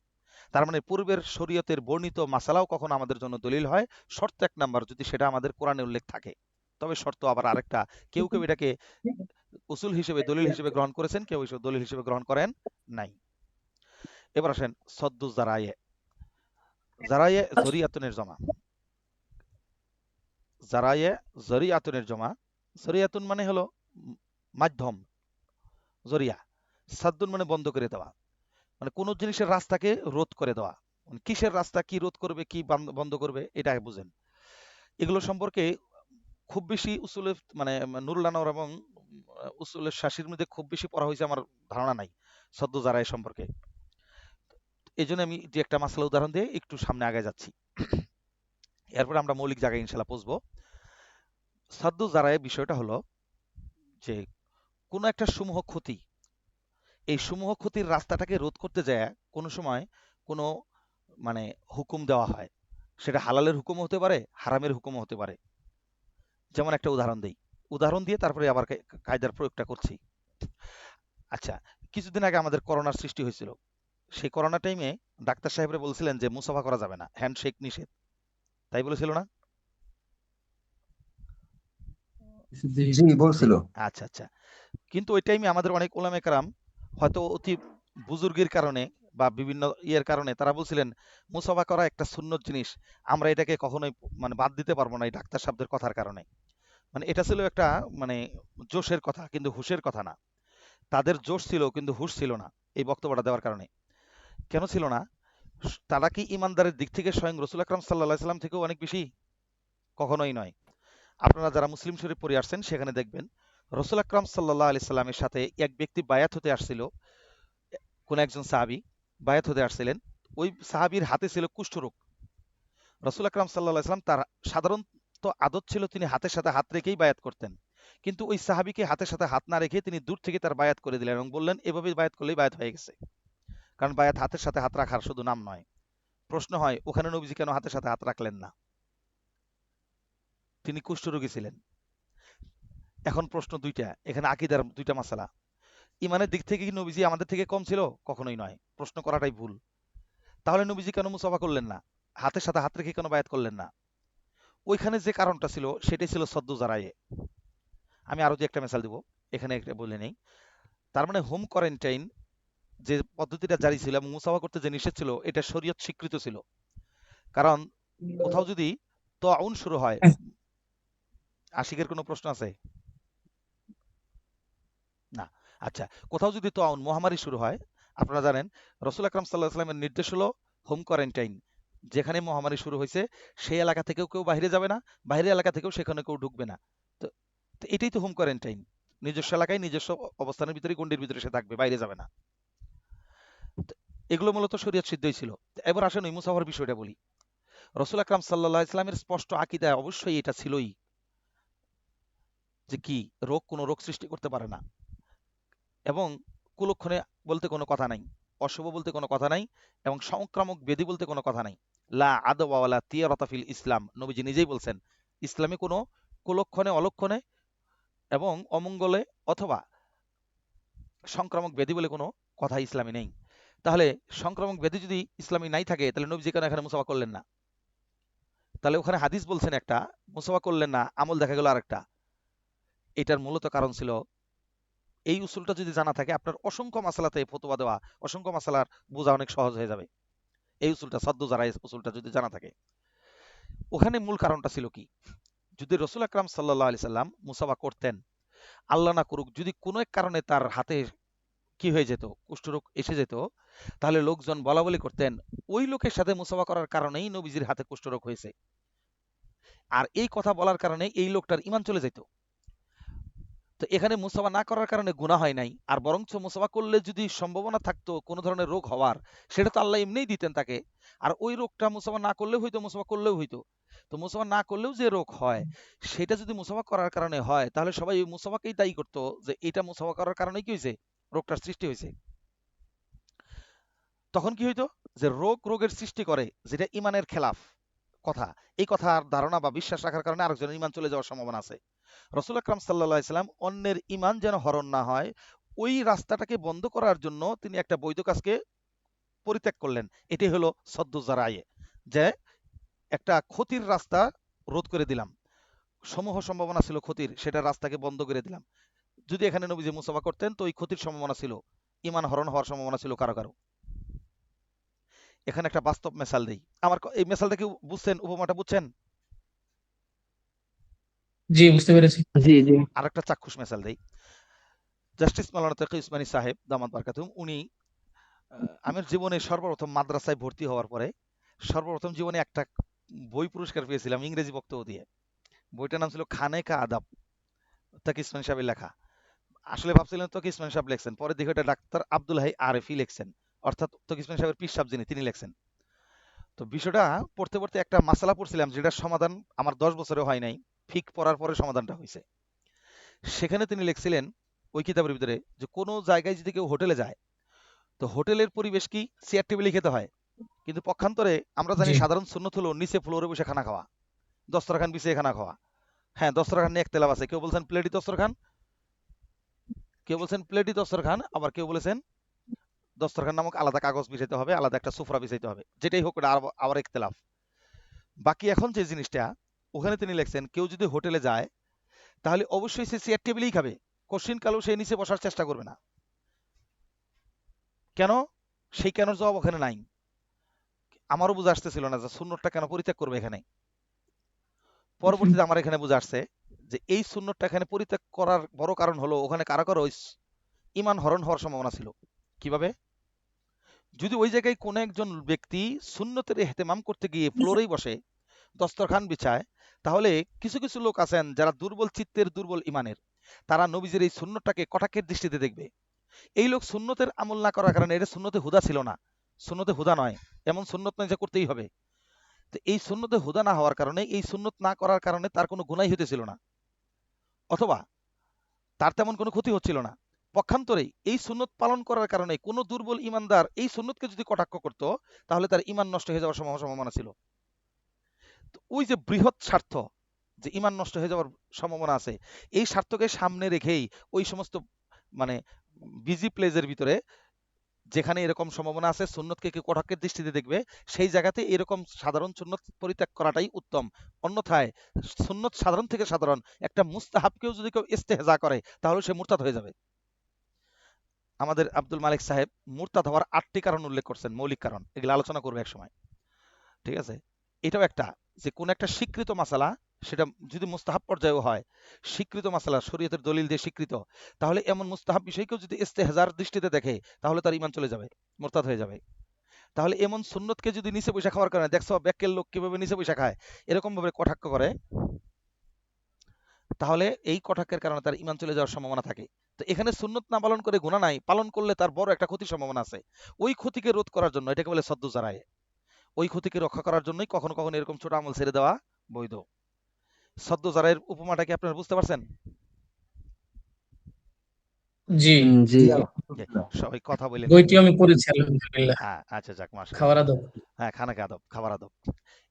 Speaker 1: তার মানে পূর্বের শরীয়তের বর্ণিত মাসালাও কখন আমাদের জন্য দলিল হয়, শর্ত এক নাম্বার, যদি সেটা আমাদের কোরআনে উল্লেখ থাকে। তবে শর্ত আবার আরেকটা, কেউ কেউ এটাকে উসুল হিসেবে দলিল হিসেবে গ্রহণ করেছেন, কেউ এসব দলিল হিসেবে গ্রহণ করেন নাই। এবার আসেন সদ্দু জারায়ে, জারায়ে জরিয়াতুনের জমা, জারায়ে জরিয়াতুনের জমা। জরিয়াতুন মানে হলো মাধ্যম, জরিয়া। সাদ্দুন মানে বন্ধ করে দেওয়া, মানে কোন জিনিসের রাস্তাকে রোধ করে দেওয়া, মানে কিসের রাস্তা কি রোধ করবে কি বন্ধ করবে এটা বুঝেন। এগুলো সম্পর্কে খুব বেশি উসুলে নুরুল আনোয়ার এবং উসুলের শাসির মধ্যে খুব বেশি পড়া হয়েছে আমার ধারণা নাই সদ্য জারায় সম্পর্কে। এই জন্য আমি যে একটা মাসালা উদাহরণ দিয়ে একটু সামনে আগে যাচ্ছি, এরপর আমরা মৌলিক জায়গায় ইনশাল্লাহ বুঝবো। সদ্য জারায় বিষয়টা হলো যে কোনো একটা সমূহ ক্ষতি, এই সমূহ ক্ষতির রাস্তাটাকে রোধ করতে যায় কোনো সময় কোনো মানে হুকুম দেওয়া হয়, সেটা হালালের হুকুমও হতে পারে, হারামের হুকুমও হতে পারে। যেমন একটা উদাহরণ দিয়ে তারপরে আবার কায়দার প্রয়োগটা করছি। আচ্ছা, কিছুদিন আগে আমাদের করোনার সৃষ্টি হয়েছিল। সেই করোনা টাইমে ডাক্তার সাহেবরা বলছিলেন যে মুসাফা করা যাবে না, হ্যান্ডশেক নিষেধ, তাই বলেছিল না?
Speaker 3: জি
Speaker 1: জি।
Speaker 3: বলছিল।
Speaker 1: আচ্ছা আচ্ছা। কিন্তু ওই টাইমে আমাদের অনেক ওলামা কেরাম হয়তো অতি বুজুর্গের কারণে বা বিভিন্ন ইয়ের কারণে তারা বলছিলেন মুসাফা করা একটা সুন্নত জিনিস, আমরা এটাকে কখনোই মানে বাদ দিতে পারবো না এই ডাক্তার সাহেবদের কথার কারণে। মানে এটা ছিল একটা মানে জোশের কথা, কিন্তু হুশের কথা না। তাদের জোশ ছিল কিন্তু হুশ ছিল না এই বক্তব্যটা দেওয়ার কারণে। কেন ছিল না? তারা কি ইমানদারের দিক থেকে স্বয়ং রসুল আকরাম সাল্লাহ সাল্লাম থেকেও অনেক বেশি? কখনোই নয়। আপনারা যারা মুসলিম শরীফ পড়ে আসছেন সেখানে দেখবেন রসুল আকরাম সাল্লাহ আলি সাল্লামের সাথে এক ব্যক্তি বায়াত হতে আসছিল, কোন একজন সাহাবী বায়াত হতে আসছিলেন। ওই সাহাবীর হাতে ছিল কুষ্ঠরোগ। রসুল আকরাম সাল্লাহ সাল্লাম তার সাধারণত আদত ছিল তিনি হাতের সাথে হাত রেখেই বায়াত করতেন, কিন্তু ওই সাহাবীকে হাতের সাথে হাত না রেখে তিনি দূর থেকে তার বায়াত করে দিলেন এবং বললেন এভাবে বায়াত করলেই বায়াত হয়ে গেছে। কারণ বায়াত হাতের সাথে হাত রাখার শুধু নাম নয়। প্রশ্ন হয় ওখানে নবীজি কেন হাতের সাথে হাত রাখলেন না? তিনি কুষ্ঠরোগী ছিলেন। এখন প্রশ্ন দুইটা, এখানে আকীদার দুইটা মাসালা। ইমানের দিক থেকে কি নবীজি আমাদের থেকে কম ছিল? কখনোই নয়, প্রশ্ন করাটাই ভুল। তাহলে নবীজি কেন মুসাফা করলেন না, হাতের সাথে হাত রেখে কেন বায়াত করলেন না? ওইখানে যে কারণটা ছিল সেটাই ছিল সদ্দু জারায়ে। আমি আরো যে একটা মেসাল দিব, এখানে একটা বলে নেই। তার মানে হোম কোয়ারেন্টাইন যে পদ্ধতিটা জারি ছিল এবং মুসাফা করতে যে নিষেধ ছিল এটা শরীয়ত স্বীকৃত ছিল। কারণ কোথাও যদি তাউন শুরু হয়, আশিকের কোনো প্রশ্ন আছে? না। আচ্ছা, কোথাও যদি তাউন মহামারী শুরু হয়, আপনারা জানেন রসুল আকরাম সাল্লাহ সাল্লামের নির্দেশ হলো হোম কোয়ারেন্টাইন। যেখানে মহামারী শুরু হয়েছে সেই এলাকা থেকেও কেউ বাইরে যাবে না, বাইরের এলাকা থেকেও সেখানে কেউ ঢুকবে না। তো তো এটাই তো হোম কোয়ারেন্টাইন। নিজস্ব এলাকায় নিজস্ব অবস্থানের ভিতরে গণ্ডির ভিতরে সে থাকবে, বাইরে যাবে না। তো এগুলো মূলত শরীয়ত সিদ্ধই ছিল। এবার আসেন ওই মুসাফার বিষয়টা বলি। রসুল আকরাম সাল্লাহ ইসলামের স্পষ্ট আকীদায় অবশ্যই এটা ছিলই যে কি কোনো রোগ সৃষ্টি করতে পারে না, এবং কুলক্ষণে বলতে কোনো কথা নাই, অশুভ বলতে কোনো কথা নাই, এবং সংক্রামক ব্যাধি বলতে কোনো কথা নাই। লা আদওয়া ওয়ালা তিয়ারাতা ফিল ইসলাম, নবীজি নিজেই বলছেন ইসলামে কোনো কুলক্ষণে, অলক্ষণে এবং অমঙ্গলে অথবা সংক্রামক ব্যাধি বলে কোনো কথা ইসলামে নেই। তাহলে সংক্রামক ব্যাধি যদি ইসলামে নাই থাকে তাহলে নবীজি কেন এখানে মুসাফা করলেন না? তাহলে ওখানে হাদিস বলছেন একটা, মুসাফা করলেন না, আমল দেখা গেল আরেকটা। এটার মূলত কারণ ছিল এই উসুলটা যদি জানা থাকে আপনার অসংখ্য মাসালাতে ফতোয়া দেওয়া, অসংখ্য মাসালার বোঝা অনেক সহজ হয়ে যাবে। এই উসুলটা সদ্য যারা উসুলটা যদি জানা থাকে, ওখানে মূল কারণটা ছিল কি? যদি রসুল আকরাম সাল্লাহ আলি সাল্লাম মুসাফা করতেন, আল্লাহ না করুক যদি কোনো এক কারণে তার হাতে কি হয়ে যেত, কুষ্ঠরোগ এসে যেত, তাহলে লোকজন বলা বলি করতেন ওই লোকের সাথে মুসাফা করার কারণেই নবীজির হাতে কুষ্ঠরোগ হয়েছে, আর এই কথা বলার কারণে এই লোকটার ঈমান চলে যেত। তো এখানে মুসাফা না করার কারণে গুনাহ হয় নাই, আর বরঞ্চ মুসাফা করলে যদি সম্ভাবনা থাকতো কোনো ধরনের রোগ হওয়ার, সেটা তো আল্লাহ এমনিই দিতেন তাকে। আর ওই রোগটা মুসাফা না করলেও হইতো, মুসাফা করলেও হইতো। তো মুসাফা না করলেও যে রোগ হয় সেটা যদি মুসাফা করার কারণে হয়, তাহলে সবাই ওই মুসাফাকেই দায়ী করতো যে এটা মুসাফা করার কারণে কি হয়েছে, রোগটার সৃষ্টি হয়েছে। তখন কি হইতো যে রোগের সৃষ্টি করে যেটা ইমানের খেলাফ কথা, এই কথার ধারণা বা বিশ্বাস রাখার কারণে আরেকজনের ইমান চলে যাওয়ার সম্ভাবনা আছে। রসুল আকরাম সাল্লাহ ইসলাম অন্যের ইমান যেন হরণ না হয় ওই রাস্তাটাকে বন্ধ করার জন্য তিনি একটা বৈধ কাজকে পরিত্যাগ করলেন। এটি হলো সদ্দু জারায়ে, যে একটা ক্ষতির রাস্তা রোধ করে দিলাম, সমূহ সম্ভাবনা ছিল ক্ষতির, সেটা রাস্তাকে বন্ধ করে দিলাম। যদি এখানে নবীজি মুসাফা করতেন তো ওই ক্ষতির সম্ভাবনা ছিল, ইমান হরণ হওয়ার সম্ভাবনা ছিল কারো কারো। এখানে একটা বাস্তব মেসাল দেই। আমার এই মেসালটা কি বুঝছেন, উপমাটা বুঝছেন?
Speaker 5: জি বুঝতে পেরেছি।
Speaker 2: জি জি
Speaker 1: আর একটা চাক্ষুষ মেসাল দেই। জাস্টিস মাওলানা তাকি উসমানী সাহেব দামাত বারকাতুম, উনি আমার জীবনে সর্বপ্রথম মাদ্রাসায় ভর্তি হওয়ার পরে সর্বপ্রথম জীবনে একটা বই পুরস্কার পেয়েছিলাম ইংরেজি বক্তব্য দিয়ে। বইটার নাম ছিল খানে কা আদাব, তাকি উসমানী সাহেবের লেখা। আসলে ভাবছিলেন তকি উসমানী সাহেব লেখছেন, পরে দেখি ওটা ডাক্তার আব্দুল হাই আরেফি লেখছেন, অর্থাৎ তকি উসমানী সাহেবের পীর সাহেব যিনি তিনি লেখছেন। তো বিষয়টা পড়তে পড়তে একটা মাসালা পড়ছিলাম যেটার সমাধান আমার 10 বছরে হয় নাই, ফিক পড়ার পরে সমাধানটা হয়েছে। সেখানে তিনি লিখছিলেন ওই কিতাবের ভিতরে যে কোনো জায়গায় যদি কেউ হোটেলে যায়, তো হোটেলের পরিবেশ কি চেয়ার টেবিলে খেতে হয়, কিন্তু পক্ষান্তরে আমরা জানি
Speaker 3: জি
Speaker 1: সাধারণ সুন্নত হলো নিচে ফ্লোরে বসে খানা খাওয়া, দস্তরখান বিছিয়ে খানা খাওয়া। হ্যাঁ, দস্তরখান নিয়ে একতলাপ আছে, কেউ বলছেন প্লেটই দস্তরখান, কেউ বলছেন প্লেটই দস্তরখান, আবার কেউ বলেছেন দস্তরখান নামক আলাদা কাগজ বিছাইতে হবে, আলাদা একটা সুফরা বিছাইতে হবে, যেটাই হোক, এটা আবার একতলাফ। বাকি এখন যে জিনিসটা ওখানে তিনি লিখছেন, কেউ যদি হোটেলে যায় তাহলে অবশ্যই সে চেয়ার টেবিলেই খাবে, কোশ্চিন কালেও সে নিচে বসার চেষ্টা করবে না। কেন? সেই কেন জবাব ওখানে নাই। আমারও বুঝে আসতেছিল না যে সুন্নতটা কেন পরিত্যাগ করবে এখানে। পরবর্তীতে আমার এখানে বুঝে আসছে যে এই সুন্নতটা এখানে পরিত্যাগ করার বড় কারণ হলো ওখানে কারো কারো ইমান হরণ হওয়ার সম্ভাবনা ছিল। কিভাবে? যদি ওই জায়গায় কোনো একজন ব্যক্তি সুন্নতের ইহতেমাম করতে গিয়ে ফ্লোরেই বসে, দস্তরখান বিছায়, তাহলে কিছু কিছু লোক আছেন যারা দুর্বল চিত্তের, দুর্বল ইমানের, তারা নবীজির এই সুন্নতটাকে কটাক্ষের দৃষ্টিতে দেখবে। এই লোক সুন্নতের আমল না করার কারণে, এটা সুন্নতে হুদা ছিল না, সুন্নতে হুদা নয়, এমন সুন্নত নয় যে করতেই হবে। তো এই সুন্নতে হুদা না হওয়ার কারণে, এই সুন্নত না করার কারণে তার কোনো গুনাহ হইতেছিল না, অথবা তার তেমন কোনো ক্ষতি হচ্ছিল না। পক্ষান্তরে এই সুন্নত পালন করার কারণে কোনো দুর্বল ইমানদার এই সুন্নতকে যদি কটাক্ষ করত, তাহলে তার ইমান নষ্ট হয়ে যাওয়ার সম্ভাবনা ছিল। তো ওই যে বৃহৎ স্বার্থ, যে ইমান নষ্ট হয়ে যাওয়ার সম্ভাবনা আছে, এই স্বার্থকে সামনে রেখেই ওই সমস্ত মানে বিজি প্লেজের ভিতরে যেখানে এরকম সম্ভাবনা আছে সুন্নতকে কেউ কটাক্ষের দৃষ্টিতে দেখবে, সেই জায়গাতে এরকম সাধারণ সুন্নত পরিত্যাগ করাটাই উত্তম। অন্যথায় সুন্নত সাধারণ থেকে সাধারণ একটা মুস্তাহাবকেও যদি কেউ ইস্তেহজা করে, তাহলে সে মুরতাদ হয়ে যাবে। আমাদের আব্দুল মালিক সাহেব মুরতাদ হওয়ার 8টি কারণ উল্লেখ করছেন, মৌলিক কারণ, এগুলো আলোচনা করবে এক সময়। ঠিক আছে? এটাও একটা, যে কোন একটা স্বীকৃত মাসালা, সেটা যদি মুস্তাহাব পর্যায়েও হয়, স্বীকৃত মাসালা শরীয়তের দলিল দিয়ে স্বীকৃত, তাহলে এমন মুস্তাহাব বিষয়কেও যদি ইস্তেহজার দৃষ্টিতে দেখে, তাহলে তার ঈমান চলে যাবে, মুরতাদ হয়ে যাবে। তাহলে এমন সুন্নতকে যদি নিচে বৈশা খাওয়ার কারণে, দেখছো ব্যাক্যের লোক কিভাবে নিচে বৈশা খায়, এরকম ভাবে কটাক্ষ করে, তাহলে এই কটাক্ষের কারণে তার ঈমান চলে যাওয়ার সম্ভাবনা থাকে। তো এখানে সুন্নত না পালন করে গুনাহ নাই, পালন করলে তার বড় একটা ক্ষতির সম্ভাবনা আছে। ওই ক্ষতিকে রোধ করার জন্য, এটাকে বলে সদ্দু জারায়ে, ওই ক্ষতিকে রক্ষা করার জন্যই কখনো কখনো এরকম ছোট আমল ছেড়ে দেওয়া বৈধ। সদ্য জারায়ের উপমাটা কি আপনারা বুঝতে পারছেন?
Speaker 3: জি
Speaker 4: জি
Speaker 1: যে সবাই কথা বলেন
Speaker 3: বইটি
Speaker 1: কিন্তু।
Speaker 3: আমি পড়েছি আলহামদুলিল্লাহ।
Speaker 1: হ্যাঁ, আচ্ছা, যাক, মাশাআল্লাহ।
Speaker 3: খাওয়ার আদব।
Speaker 1: হ্যাঁ, খানাকে আদব, খাবার আদব।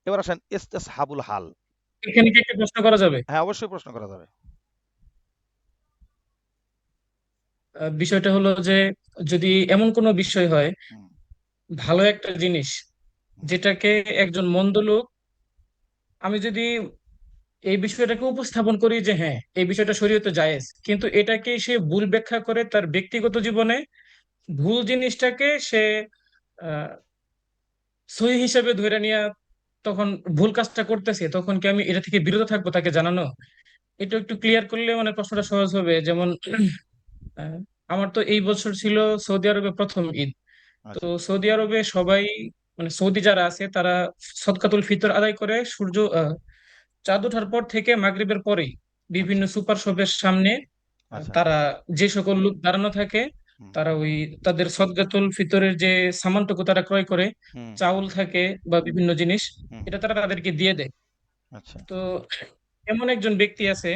Speaker 1: এবার আসেন ইসতিসহাবুল হাল।
Speaker 3: এখানে কি একটা প্রশ্ন করা যাবে?
Speaker 1: হ্যাঁ, অবশ্যই প্রশ্ন করা যাবে।
Speaker 3: বিষয়টা হলো যে যদি এমন কোনো বিষয় হয়,
Speaker 1: হুম,
Speaker 3: ভালো একটা জিনিস
Speaker 1: হুম,
Speaker 3: যেটাকে একজন মন্দ লোক, আমি যদি এই বিষয়টাকে উপস্থাপন করি যে হ্যাঁ এই বিষয়টা শরীয়তে জায়েজ, কিন্তু এটাকে সে ভুল ব্যাখ্যা করে তার ব্যক্তিগত জীবনে ভুল জিনিসটাকে সে আহ সহি হিসেবে ধরে নিয়ে তখন ভুল কাজটা করতেছে, তখন কি আমি এটা থেকে বিরত থাকবো তাকে জানানো? এটা একটু ক্লিয়ার করলে মানে প্রশ্নটা সহজ হবে। যেমন আহ, আমার তো এই বছর ছিল সৌদি আরবে প্রথম ঈদ। তো
Speaker 1: আচ্ছা,
Speaker 3: সৌদি আরবে সবাই মানে সৌদি যারা আছে তারা সদকাতুল ফিতর আদায় করে সূর্য চাঁদ ওঠার পর থেকে মাগরিবের পরেই
Speaker 1: আচ্ছা,
Speaker 3: বিভিন্ন সুপার শপের সামনে
Speaker 1: আচ্ছা।
Speaker 3: তারা যে সকল লোক দাঁড়ানো থাকে,
Speaker 1: হুম,
Speaker 3: তারা ওই তাদের সদকাতুল ফিতরের যে সামানটুকু তারা ক্রয় করে,
Speaker 1: হুম,
Speaker 3: চাউল থাকে বা বিভিন্ন জিনিস,
Speaker 1: হুম,
Speaker 3: এটা তারা তাদেরকে দিয়ে দেয়।
Speaker 1: আচ্ছা,
Speaker 3: তো এমন একজন ব্যক্তি আছে,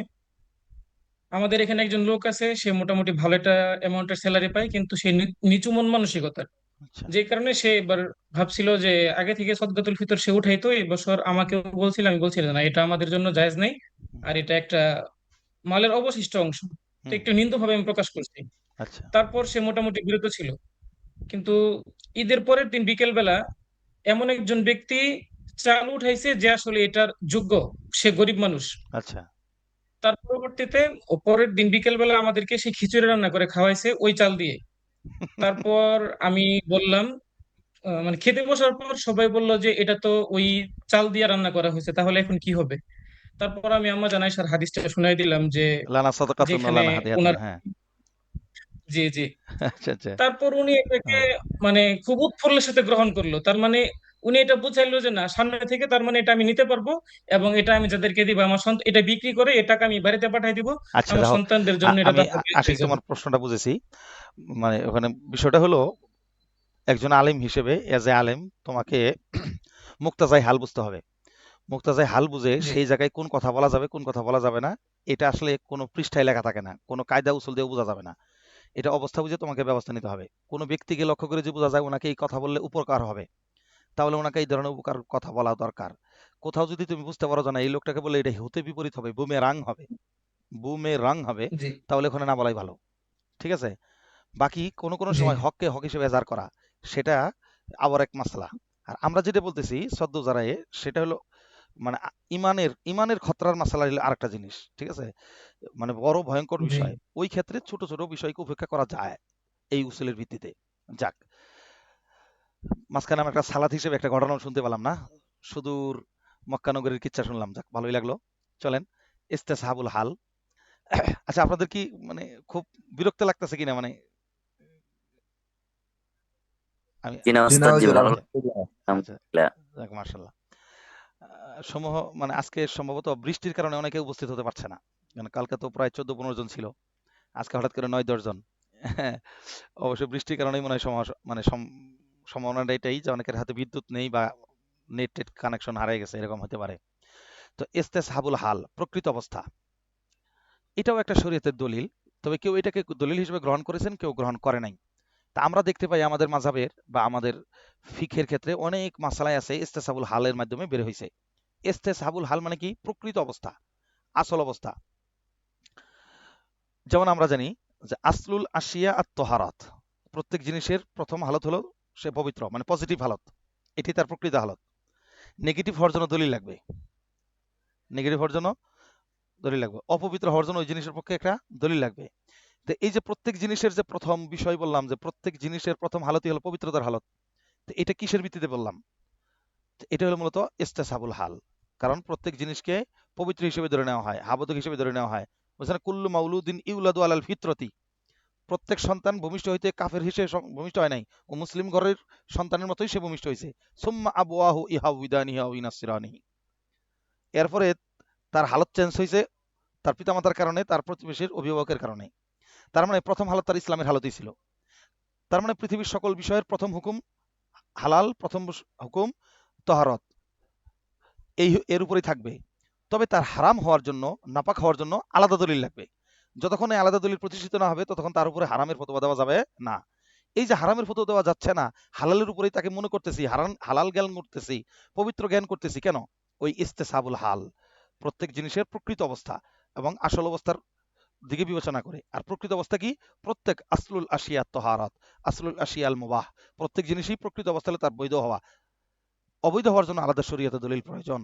Speaker 3: আমাদের এখানে একজন লোক আছে, সে মোটামুটি ভালো একটা অ্যামাউন্টের স্যালারি পায়, কিন্তু সে নিচু মন মানসিকতার,
Speaker 1: আচ্ছা,
Speaker 3: যে কারণে সে এবার ভাবছিল যে আগে থেকে সদকাতুল ফিতর সে উঠাইতো, এই বছর আমাকেও বলছিল, আমি বলছিলাম না এটা আমাদের জন্য জায়েজ নেই,
Speaker 1: হুম,
Speaker 3: আর এটা একটা মালের অবশিষ্ট অংশ, তো
Speaker 1: হুম,
Speaker 3: একটু নিন্দভাবে আমি প্রকাশ করছি।
Speaker 1: আচ্ছা,
Speaker 3: তারপর সে মোটামুটি বিরত ছিল, কিন্তু ঈদের পরের দিন বিকেল বেলা এমন একজন ব্যক্তি চাল উঠাইছে যে আসলে এটার যোগ্য, সে গরিব মানুষ।
Speaker 1: আচ্ছা।
Speaker 3: তার পরবর্তীতে ও পরের দিন বিকেল বেলা আমাদেরকে সে খিচুড়ি রান্না করে খাওয়াইছে ওই চাল দিয়ে। তারপর আমি বললাম, মানে খেতে বসার পর সবাই বলল যে এটা তো ওই চাল দিয়ে রান্না করা হয়েছে, তাহলে এখন কি হবে? তারপর আমি আম্মা জানাইশার হাদিসটা শুনাই দিলাম যে
Speaker 1: লানা সাদাকাতুন ওয়া
Speaker 3: যেখানে
Speaker 1: লানা হাদিয়াতুন,
Speaker 3: ওনার,
Speaker 1: হ্যাঁ।
Speaker 3: জি জি,
Speaker 1: আচ্ছা, আচ্ছা।
Speaker 3: তারপর উনি এটাকে
Speaker 1: হ্যাঁ,
Speaker 3: মানে খুব উৎফুল্লের সাথে গ্রহণ করলো। তার মানে উনি এটা বুঝাইলো যে না, সামনে থেকে তার মানে এটা আমি নিতে পারবো, এবং এটা আমি যাদেরকে দিব আমার সন্তান এটা বিক্রি করে এ টাকা আমি বাড়িতে পাঠাই দিব,
Speaker 1: আচ্ছা,
Speaker 3: আমার
Speaker 1: যাই হোক।
Speaker 3: সন্তানদের জন্য এটা
Speaker 1: আমি
Speaker 3: দাফা
Speaker 1: আশিক
Speaker 3: হয়ে যাবে।
Speaker 1: তোমার প্রশ্নটা বুঝেছি। মানে ওখানে বিষয়টা হলো, একজন আলেম হিসেবে, এজ এ আলেম তোমাকে মুক্তাজাই হাল বুঝতে হবে। মুক্তাজাই হাল বুঝে
Speaker 3: জি
Speaker 1: সেই জায়গায় কোন কথা বলা যাবে কোন কথা বলা যাবে না, এটা আসলে কোনো পৃষ্ঠায় লেখা থাকে না, কোনো কায়দা উসুল দিয়ে বোঝা যাবে না। এটা অবস্থা বুঝে তোমাকে ব্যবস্থা নিতে হবে। কোনো ব্যক্তিকে লক্ষ্য করে যে বোঝা যায় ওনাকে এই কথা বললে উপকার হবে, তাহলে ওনাকে এই ধরনের উপকার কথা বলা দরকার। কোথাও যদি তুমি বুঝতে পারো যে না এই লোকটাকে বলে এটা হতে বিপরীত হবে, বুমে রাং হবে,
Speaker 3: জি
Speaker 1: তাহলে ওখানে না বলাই ভালো। ঠিক আছে? বাকি কোনো কোনো
Speaker 3: জি
Speaker 1: সময় হককে হক হিসেবে এজাহার করা, সেটা আবার এক মাসলা। আর আমরা যেটা বলতেছি সদ্য জারায়ে, সেটা হলো মানে ইমানের খতরার মাসালা হলো আরেকটা জিনিস। ঠিক আছে? মানে বড় ভয়ঙ্কর
Speaker 3: জি
Speaker 1: বিষয়। ওই ক্ষেত্রে ছোট ছোট বিষয়কে উপেক্ষা করা যায় এই উসুলের ভিত্তিতে। যাক, মাঝখানে আমরা একটা সালাত হিসেবে একটা ঘটনাও শুনতে পেলাম না, সুদূর মক্কানগরীর কিচ্ছা শুনলাম। যাক, ভালোই লাগলো। চলেন, ইস্তেসাহাবুল হাল। আচ্ছা, আপনাদের কি মানে খুব বিরক্ত লাগতেছে কিনা? মানে আমি
Speaker 4: জি না
Speaker 5: জি না
Speaker 4: ওস্তাদ, জি
Speaker 5: হুজুর,
Speaker 4: ভালো।
Speaker 1: আচ্ছা
Speaker 5: আলহামদুলিল্লাহ।
Speaker 1: আচ্ছা,
Speaker 4: আলহামদুলিল্লাহ।
Speaker 1: যাক মাশাল্লাহ। সমূহ মানে আজকে সম্ভবত বৃষ্টির কারণে অনেকে উপস্থিত হতে পারছে না, কারণ কালকে তো প্রায় 14-15 জন ছিল, আজকে হঠাৎ করে 9-10 জন। অবশ্য বৃষ্টির কারণেই মনে হয় মানে সম্ভাবনাটা এটাই যে অনেকের হাতে বিদ্যুৎ নেই বা নেট টেট কানেকশন হারিয়ে গেছে, এরকম হতে পারে। তো ইস্তেসহাবুল হাল, প্রকৃত অবস্থা, এটাও একটা শরীয়তের দলিল। তবে কেউ এটাকে দলিল হিসেবে গ্রহণ করেছেন, কেউ গ্রহণ করে নাই। তা আমরা দেখতে পাই আমাদের মাযহাবের বা আমাদের ফিকহের ক্ষেত্রে অনেক মাসালাই আছে ইস্তেসাবুল হালের মাধ্যমে বের হয়েছে। ইস্তেসাবুল হাল মানে কি? প্রকৃত অবস্থা, আসল অবস্থা। যেমন আমরা জানি যে আসলুল আশিয়া আত তহারাত, প্রত্যেক জিনিসের প্রথম হালত হলো সে পবিত্র, মানে পজিটিভ হালত, এটি তার প্রকৃত হালত। নেগেটিভ হওয়ার জন্য দলিল লাগবে, নেগেটিভ হওয়ার জন্য দলিল লাগবে, অপবিত্র হওয়ার জন্য ওই জিনিসের পক্ষে একটা দলিল লাগবে। তো এই যে প্রত্যেক জিনিসের যে প্রথম বিষয় বললাম যে প্রত্যেক জিনিসের প্রথম হালতই হলো পবিত্রতার হালত, তো এটা কিসের ভিত্তিতে বললাম? তো এটা হলো মূলত ইস্তেসাবুল হাল। কারণ প্রত্যেক জিনিসকে পবিত্র হিসেবে ধরে নেওয়া হয়, হাবদক হিসেবে ধরে নেওয়া হয়। বুঝছেন? কুল্লু মাউলুদিন ইউলাদু আলাল ফিতরতি, প্রত্যেক সন্তান ভূমিষ্ঠ হইতে কাফের হিসেবে ভূমিষ্ঠ হয় নাই, ও মুসলিম ঘরের সন্তানের মতোই সে ভূমিষ্ঠ হয়েছে। সুম্মা আবওয়াহু ইহাউদানিহি আও ইনাসসিরানিহি, এরপরে তার হালত চেঞ্জ হয়েছে তার পিতামাতার কারণে, তার প্রতিবেশীর অভিভাবকের কারণে। তার মানে প্রথম হালত তার ইসলামের হালতই ছিল। তার মানে পৃথিবীর সকল বিষয়ের প্রথম হুকুম হালাল, প্রথম হুকুম তহারত, এর উপরেই থাকবে। তবে তার হারাম হওয়ার জন্য, নাপাক হওয়ার জন্য আলাদা দলিল লাগবে। যতক্ষণ এই আলাদা দলিল প্রতিষ্ঠিত না হবে ততক্ষণ তার উপরে হারামের ফতোয়া দেওয়া যাবে না। এই যে হারামের ফতোয়া দেওয়া যাচ্ছে না, হালালের উপরেই তাকে মনে করতেছি, হালাল জ্ঞান করতেছি, পবিত্র জ্ঞান করতেছি কেন? ওই ইস্তেসাবুল হাল, প্রত্যেক জিনিসের প্রকৃত অবস্থা এবং আসল অবস্থার দিকে বিবেচনা করে। আর প্রকৃত অবস্থা কি? প্রত্যেক আসলুল আশিয়া তহারাত, আসলুল আশিয়াল মুবাহ, প্রত্যেক জিনিসই প্রকৃত অবস্থা হলে তার বৈধ হওয়া, অবৈধ হওয়ার জন্য আলাদা শরীয়তে দলিল প্রয়োজন।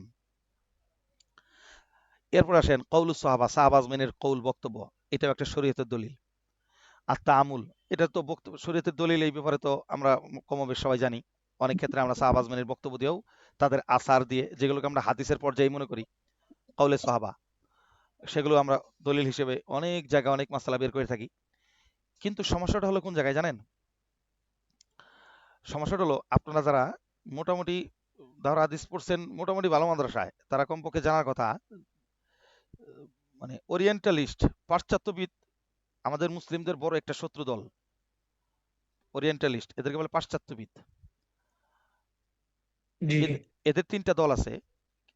Speaker 1: এরপর আসেন কৌলুস সাহাবা, সাহাবাজমিনের কৌল, বক্তব্য, এটাও একটা শরীয়তের দলিল। আর তামুল, এটা তো বক্তব্য শরীয়তের দলিল, এই ব্যাপারে তো আমরা কমবেশ সবাই জানি। অনেক ক্ষেত্রে আমরা সাহাবাজমিনের বক্তব্য দিয়েও, তাদের আসার দিয়ে, যেগুলোকে আমরা হাদিসের পর্যায়ে মনে করি কৌলে সাহাবা, সেগুলো আমরা দলিল হিসেবে অনেক জায়গায় অনেক মাসালা বের করে থাকি। কিন্তু সমস্যাটা হলো কোন জায়গায় জানেন? সমস্যাটা হলো আপনারা যারা মোটামুটি ধরো হাদিস পড়ছেন মোটামুটি ভালো মাদ্রাসায়, তারা কমপক্ষে জানার কথা মানে ওরিয়েন্টালিস্ট, পাশ্চাত্যবিদ আমাদের মুসলিমদের বড় একটা শত্রু দল। ওরিয়েন্টালিস্ট, এদেরকে বলে পাশ্চাত্যবিদ।
Speaker 3: জি
Speaker 1: এদের 3টা দল আছে।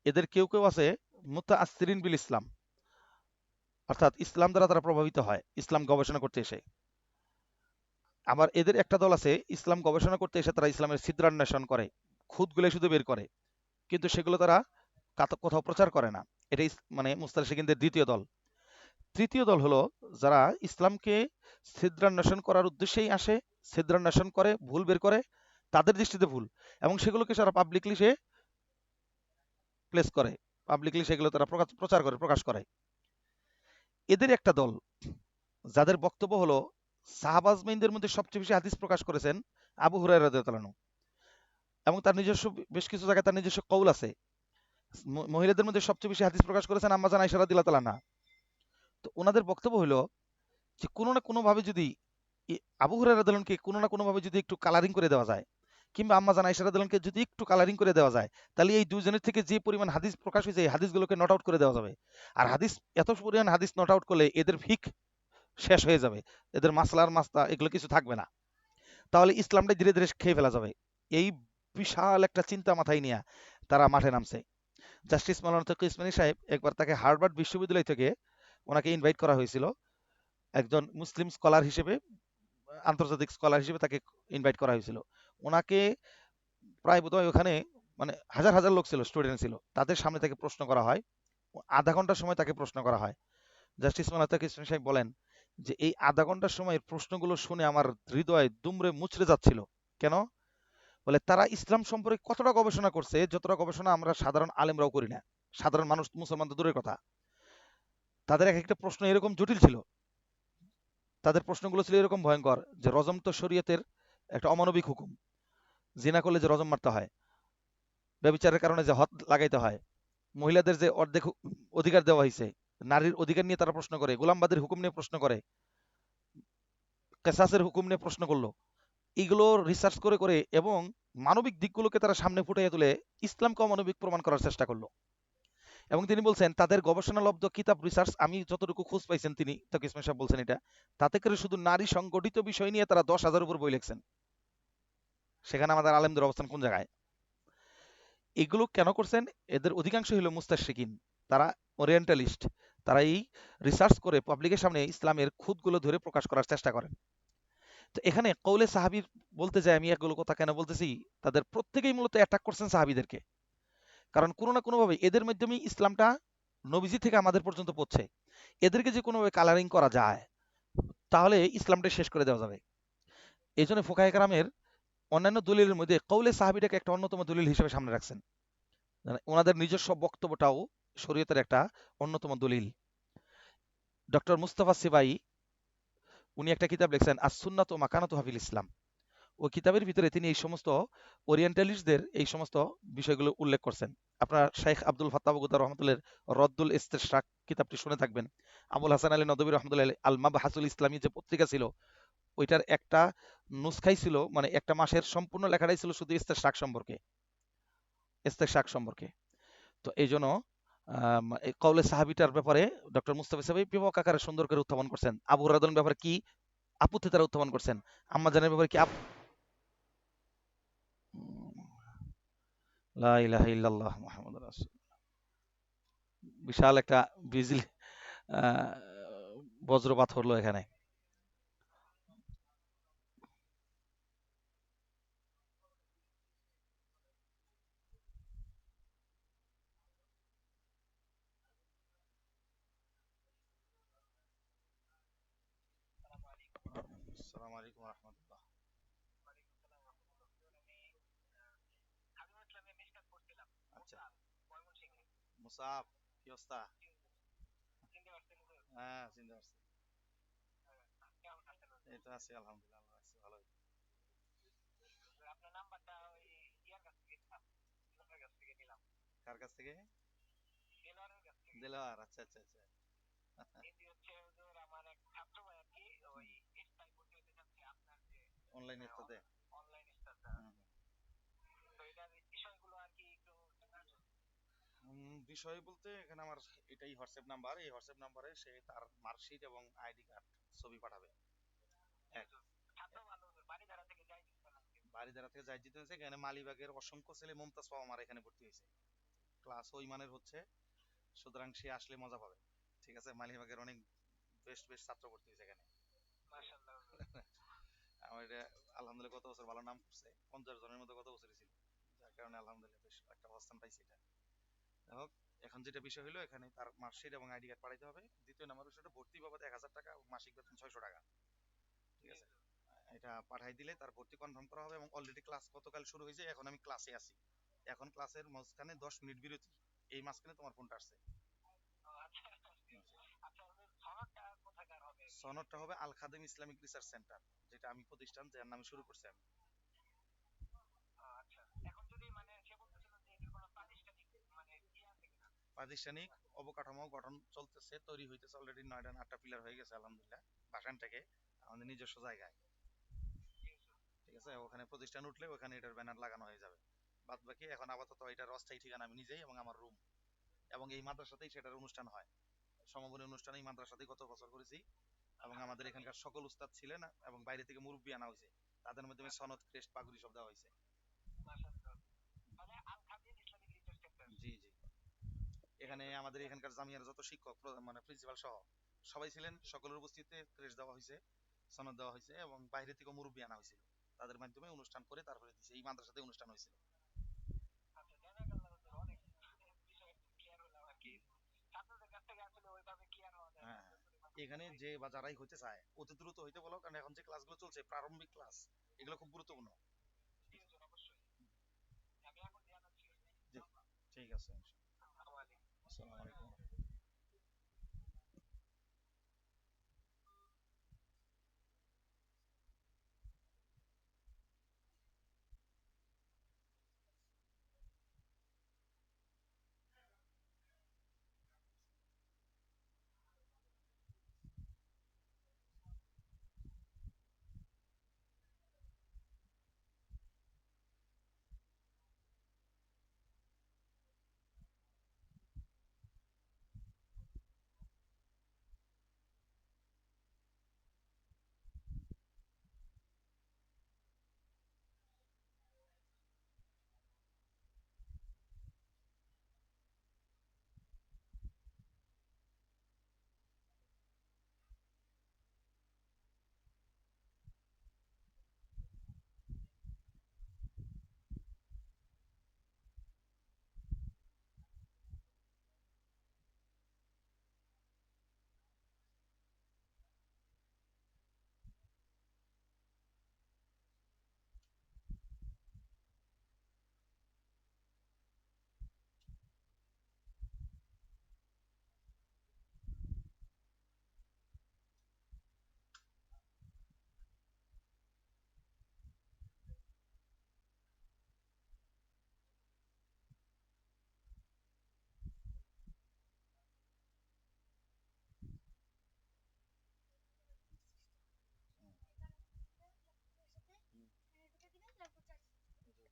Speaker 1: এদের কেউ কেউ আছে মুতাআসসিরিন বিল ইসলাম, অর্থাৎ ইসলাম দ্বারা তারা প্রভাবিত হয় ইসলাম গবেষণা করতে এসে। আবার এদের একটা দল আছে ইসলাম গবেষণা করতে এসে তারা ইসলামের ছিদ্রান্বেষণ করে, খুঁতগুলো শুধু বের করে, কিন্তু সেগুলো তারা কোথাও প্রচার করে না। এটাই মানে মুস্তাশরিকিনদের দ্বিতীয় দল। তৃতীয় দল হলো যারা ইসলামকে ছিদ্রান্বেষণ করার উদ্দেশ্যেই আসে, ছিদ্রান্বেষণ করে, ভুল বের করে, তাদের দৃষ্টিতে ভুল, এবং সেগুলোকে সারা পাবলিকলি সে প্লেস করে, পাবলিকলি সেগুলো তারা প্রচার করে, প্রকাশ করে। এদের একটা দল যাদের বক্তব্য হলো সাহাবাজমিনদের মধ্যে সবচেয়ে বেশি হাদিস প্রকাশ করেছেন আবু হুরায়রা রাদিয়াল্লাহু আনহু, এবং তার নিজস্ব বেশ কিছু জায়গায় তার নিজস্ব কৌল আছে। মহিলাদের মধ্যে সবচেয়ে বেশি হাদিস প্রকাশ করেছেন আম্মা জান আয়েশা রাদিয়াল্লাহু তাআলা আনহা। তো ওনাদের বক্তব্য হলো যে কোনো না কোনোভাবে যদি আবু হুরায়রা রাদিয়াল্লাহু আনহুকে কোনো না কোনোভাবে যদি একটু কালারিং করে দেওয়া যায়, কিংবা আম্মা জান আয়েশা রাদিয়াল্লাহু আনহাকে যদি একটু কালারিং করে দেওয়া যায়, তাহলে এই দুজনের থেকে যে পরিমাণ হাদিস প্রকাশ হয়েছে এই হাদিসগুলোকে নট আউট করে দেওয়া যাবে। আর হাদিস, এত পরিমাণ হাদিস নট আউট করলে এদের ফিক শেষ হয়ে যাবে, এদের মাসলা এগুলো কিছু থাকবে না, তাহলে ইসলামটা ধীরে ধীরে খেয়ে ফেলা যাবে। এই বিশাল একটা চিন্তা মাথায় নিয়ে তারা মাঠে নামছে। জাস্টিস মাওলানা তকি ইসমানী সাহেব একবার তাকে হার্ভার্ড বিশ্ববিদ্যালয় থেকে ওনাকে ইনভাইট করা হয়েছিল একজন মুসলিম স্কলার হিসেবে, আন্তর্জাতিক স্কলার হিসেবে তাকে ইনভাইট করা হয়েছিল। ওনাকে প্রায় বোধহয় ওখানে মানে হাজার হাজার লোক ছিল, স্টুডেন্ট ছিল, তাদের সামনে থেকে প্রশ্ন করা হয়। আধা ঘন্টার সময় তাকে প্রশ্ন করা হয়। জাস্টিস মাওলানা তকি ইসমানী সাহেব বলেন যে এই আধা ঘন্টার সময়ের প্রশ্নগুলো শুনে আমার হৃদয় দুমড়ে মুচড়ে যাচ্ছিল। কেন? বলে তারা ইসলাম সম্পর্কে কতটা গবেষণা করছে, যতটা গবেষণা আমরা সাধারণ আলেমরাও করি না। সাধারণ মানুষ, মুসলমান তো দূরের কথা। তাদের এক একটা প্রশ্ন এরকম জটিল ছিল, তাদের প্রশ্নগুলো ছিল এরকম ভয়ঙ্কর যে রজম তো শরীয়তের একটা অমানবিক হুকুম, জিনা করলে যে রজম মারতে হয়, ব্যভিচারের কারণে যে হদ লাগাইতে হয়, মহিলাদের যে অর্ধেক অধিকার দেওয়া হয়েছে, নারীর অধিকার নিয়ে তারা প্রশ্ন করে, গোলামবাদের হুকুম নিয়ে প্রশ্ন করে, কেসাসের হুকুম নিয়ে প্রশ্ন করলো। এগুলো রিসার্চ করে করে এবং মানবিক দিকগুলোকে তারা সামনে ফুটিয়ে তুলে ইসলামকে অমানবিক প্রমাণ করার চেষ্টা করলো। এবং তিনি বলছেন তাদের গবেষণালব্ধ কিতাব রিসার্চ আমি যতটুকু খোঁজ পাইছেন, তিনি তকি ইসমাইল সাহেব বলছেন এটা, তাতে করে শুধু নারী সংগঠিত বিষয় নিয়ে তারা 10,000 উপর বই লিখছেন। সেখানে আমাদের আলেমদের অবস্থান কোন জায়গায়? এগুলো কেন করছেন? এদের অধিকাংশ হলো মুস্তাশরিকিন, তারা ওরিয়েন্টালিস্ট। তারা এই রিসার্চ করে পাবলিকের সামনে ইসলামের খুঁতগুলো ধরে প্রকাশ করার চেষ্টা করেন। তো এখানে কৌলে সাহাবীর বলতে যাই আমি এগুলো কথা কেন বলতেছি, তাদের প্রত্যেকেই মূলত অ্যাটাক করছেন সাহাবীদেরকে। কারণ কোনো না কোনোভাবে এদের মাধ্যমেই ইসলামটা নবীজি থেকে আমাদের পর্যন্ত পৌঁছে। এদেরকে যে কোনোভাবে কালারিং করা যায় তাহলে ইসলামটা শেষ করে দেওয়া যাবে। এই জন্য ফোকায়ে কেরামের অন্যান্য দলিলের মধ্যে কৌলে সাহাবীটাকে একটা অন্যতম দলিল হিসেবে সামনে রাখছেন। মানে ওনাদের নিজস্ব বক্তব্যটাও শরীয়তের একটা অন্যতম দলিল। ডক্টর মুস্তাফা সিবাই উনি একটা কিতাব লিখছেন আস সুন্নাত ও মাকানাতু হাফিল ইসলাম। ওই কিতাবের ভিতরে তিনি এই সমস্ত ওরিয়েন্টালিস্টদের এই সমস্ত বিষয়গুলো উল্লেখ করছেন। আপনার শেখ আব্দুল ফাত্তাহ বগুদা রহমতুল্লাহ রদ্দুল ইস্তেশরাক কিতাবটি শুনে থাকবেন। আবুল হাসান আলী নদভী রহমতুল্লাহ আল মাবহাসুল ইসলামী যে পত্রিকা ছিল, ওইটার একটা নুসখাই ছিল, মানে একটা মাসের সম্পূর্ণ লেখাটাই ছিল শুধু ইস্তেশরাক সম্পর্কে, ইস্তেশরাক সম্পর্কে। তো এই জন্য এই কওলে সাহাবিটার ব্যাপারে ডক্টর মুস্তাফা সাহেব ব্যাপক আকারে সুন্দর করে উত্থাপন করছেন। আবু হুরায়রার ব্যাপারে কি আপত্তি তারা উত্থাপন করছেন, আম্মা জানের ব্যাপারে কি লা ইলাহা ইল্লাল্লাহ মুহাম্মাদুর রাসূল। বিশাল একটা বিজলি আহ, বজ্রপাত হলো এখানে। আসসালামু আলাইকুম ওয়া রাহমাতুল্লাহ। আচ্ছা, মুসাব কি অবস্থা? হ্যাঁ, চিনতে পারছি। এই তো আছি আলহামদুলিল্লাহ, আল্লাহ রাখছে ভালোই। কার কাছ থেকে? দিলওয়ার, আচ্ছা আচ্ছা আচ্ছা। অনলাইন ইস্তাতে। বিষয় বলতে এখানে আমার এটাই হোয়াটসঅ্যাপ নাম্বার, এই হোয়াটসঅ্যাপ নাম্বারে সে তার মার্কশিট এবং আইডি কার্ড ছবি পাঠাবে। এক বাড়িধারা থেকে যাই দিতে হয়েছে, এখানে মালিবাগের অসংখ্য ছেলে মুমতাজ পাওয়া আমার এখানে ভর্তি হয়েছে, ক্লাস ওই মানের হচ্ছে, সুতরাং সে আসলে মজা পাবে। ঠিক আছে, মালিবাগের অনেক বেস্ট বেস্ট ছাত্র ভর্তি হয়েছে এখানে। আমার এটা আলহামদুলিল্লাহ গত বছর ভালো নাম করছে, 50 জনের মতো গত বছরই ছিল, যার কারণে আলহামদুলিল্লাহ বেশ একটা অবস্থান পাইছি এটা। যাই হোক, এখন যেটা বিষয় হলো এখানে তার মার্কশিট এবং আইডি কার্ড পাঠাইতে হবে। দ্বিতীয় নাম্বার বিষয়টা ভর্তি বাবদ 1000 টাকা এবং মাসিক বেতন 600 টাকা। ঠিক আছে, এটা পাঠাই দিলে তার ভর্তি কনফার্ম করা হবে। এবং অলরেডি ক্লাস গতকাল শুরু হয়েছে, এখন আমি ক্লাসে আছি। এখন ক্লাসের মাঝখানে 10 মিনিট বিরতি, এই মাঝখানে তোমার ফোনটা আসছে। সনদটা হবে আল খাদিম ইসলামিক রিসার্চ সেন্টার, যেটা আমি প্রতিষ্ঠান যার নামে শুরু করছি আমি। প্রাতিষ্ঠানিক অবকাঠামো গঠন চলতেছে, তৈরি হইতেছে, অলরেডি 9টা 8টা পিলার হয়ে গেছে আলহামদুলিল্লাহ বাসান থেকে আমাদের নিজস্ব জায়গায়। ঠিক আছে, ওখানে প্রতিষ্ঠান উঠলে ওখানে এটার ব্যানার লাগানো হয়ে যাবে। বাদ বাকি এখন আপাতত এটার অস্থায়ী ঠিকানা আমি নিজেই এবং আমার রুম, এবং এই মাদ্রাসাতেই সেটার অনুষ্ঠান হয়। সমাপনী অনুষ্ঠান এই মাদ্রাসাতেই গত বছর করেছি, এবং আমাদের এখানকার সকল উস্তাদ ছিলেন এবং বাইরে থেকে মুরব্বী আনা হয়েছে, তাদের মাধ্যমে সনদ, ক্রেস্ট, পাগুড়ি সব দেওয়া হয়েছে। জি জি। এখানে আমাদের এখানকার জামিয়ার যত শিক্ষক মানে প্রিন্সিপাল সহ সবাই ছিলেন, সকলের উপস্থিতিতে ক্রেস্ট দেওয়া হয়েছে, সনদ দেওয়া হয়েছে এবং বাইরে থেকে মুরব্বী আনা হয়েছিল, তাদের মাধ্যমে অনুষ্ঠান করে তারপরে দিছে, এই মাদ্রাসাতে অনুষ্ঠান হয়েছিল। হ্যাঁ, এখানে যে বা যারাই হইতে চায় অতি দ্রুত হইতে বলো, কারণ এখন যে ক্লাসগুলো চলছে প্রারম্ভিক ক্লাস, এগুলো খুব গুরুত্বপূর্ণ। জি, ঠিক আছে। আসসালামু আলাইকুম।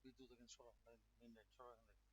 Speaker 1: বিদ্যুৎ এখানে সরাও, মেইন লাইন সরাও এখান থেকে।